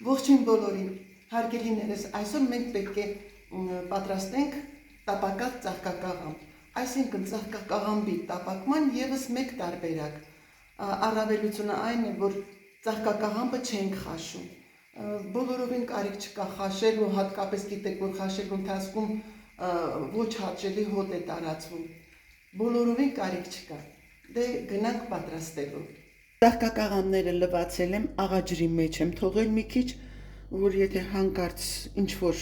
Ողջույն բոլորին, հարգելիներս, այսօր մենք պետք է պատրաստենք տապակած ծաղկակաղամբ, այսինքն ծաղկակաղամբի տապակման ևս մեկ տարբերակ, առավելությունը այն է, որ ծաղկակաղամբը չենք խաշում, բոլորովին կարիք չկա խաշել ու հատկապես գիտեք, որ խաշելու ընթացքում ոչ հաճելի հոտ է տարածվում, բոլորովին կարիք չկա, դե գնանք պատրաստելու։ Ծաղկակաղամբները լվացել եմ, աղաջրի մեջ եմ թողել մի քիչ, որ եթե հանկարծ ինչ-որ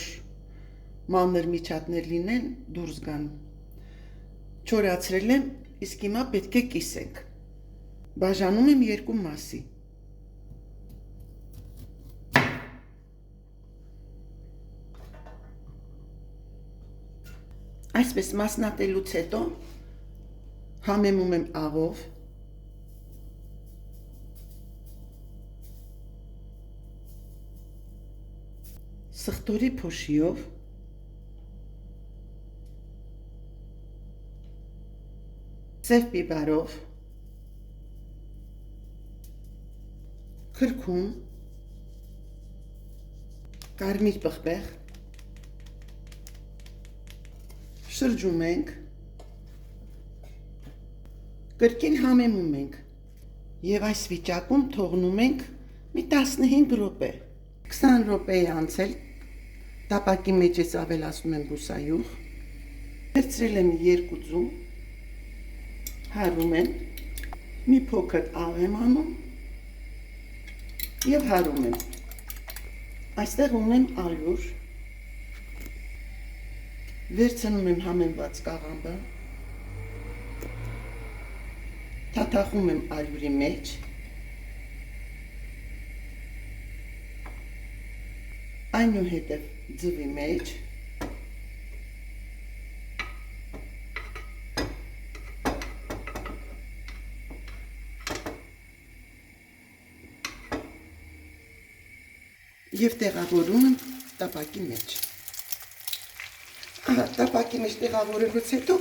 մանր միջատներ լինեն, դուրս գան։ Չորացրել եմ, իսկ հիմա պետք է կիսենք։ Բաժանում եմ երկու մասի։ Այսպես մասնատելուց հետո համեմում եմ աղով, սխտորի փոշիով, սև բիբարով, քրքում, կարմիր պղպեղ, շրջում ենք, կրկին համեմում ենք և այս վիճակում թողնում ենք մի 15 րոպե, 20 րոպե է անցել, տապակի մեջ ես ավելացնում եմ բուսայուղ, վերցրել եմ երկու ձու, հարում եմ, մի փոքր աղ եմ անում և հարում եմ, այստեղ ունեմ ալյուր, վերցնում եմ համեմված կաղամբը, թաթախում եմ ալյուրի մեջ, այնուհետև ձվի մեջ, և տեղավորում եմ տապակի մեջ։ Տապակի մեջ տեղավորելուց հետո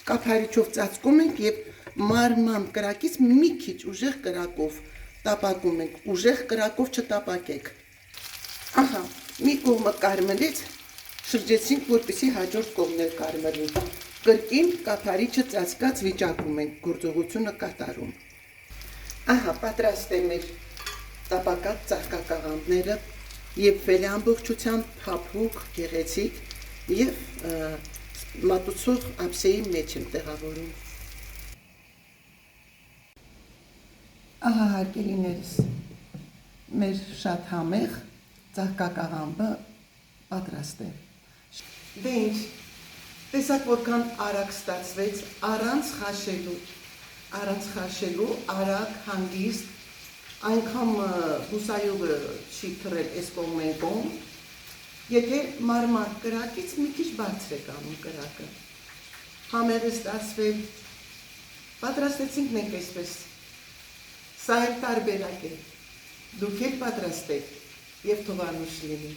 կափարիչով ծածկում ենք և մարմամբ կրակից մի քիչ ուժեղ կրակով տապակում ենք, ուժեղ կրակով չտապակեք։ Ահա, մի կողմը կարմրեց, շրջեցինք, որպեսզի հաջորդ կողմն էլ կարմրի։ Կրկին կափարիչը ծածկած վիճակում ենք գործողությունը կատարում։ Ահա, պատրաստ է մեր տապակած ծաղկակաղամբները և վեր ամբողջությամբ փափուկ, գեղեցիկ և մատուցող ափսեի մեջ եմ տեղավորում։ Ահա հարգելիներս, մեր շատ համեղ ծաղկակաղամբը պատրաստ է։ Դե ինչ, տեսակ որքան արագ ստացվեց, առանց խաշելու, արագ, հանգիստ, այնքան բուսայուղը չի թռել այս կողմ են կողմ, եթե մարմար կրակից մի քիչ բարձր եք անում կրակը։ Համեղ է ստացվել, պատրաստեցինք մենք այսպես, սա էլ տարբերակ է, դուք էլ պատրաստեք և թողանուշ լինի։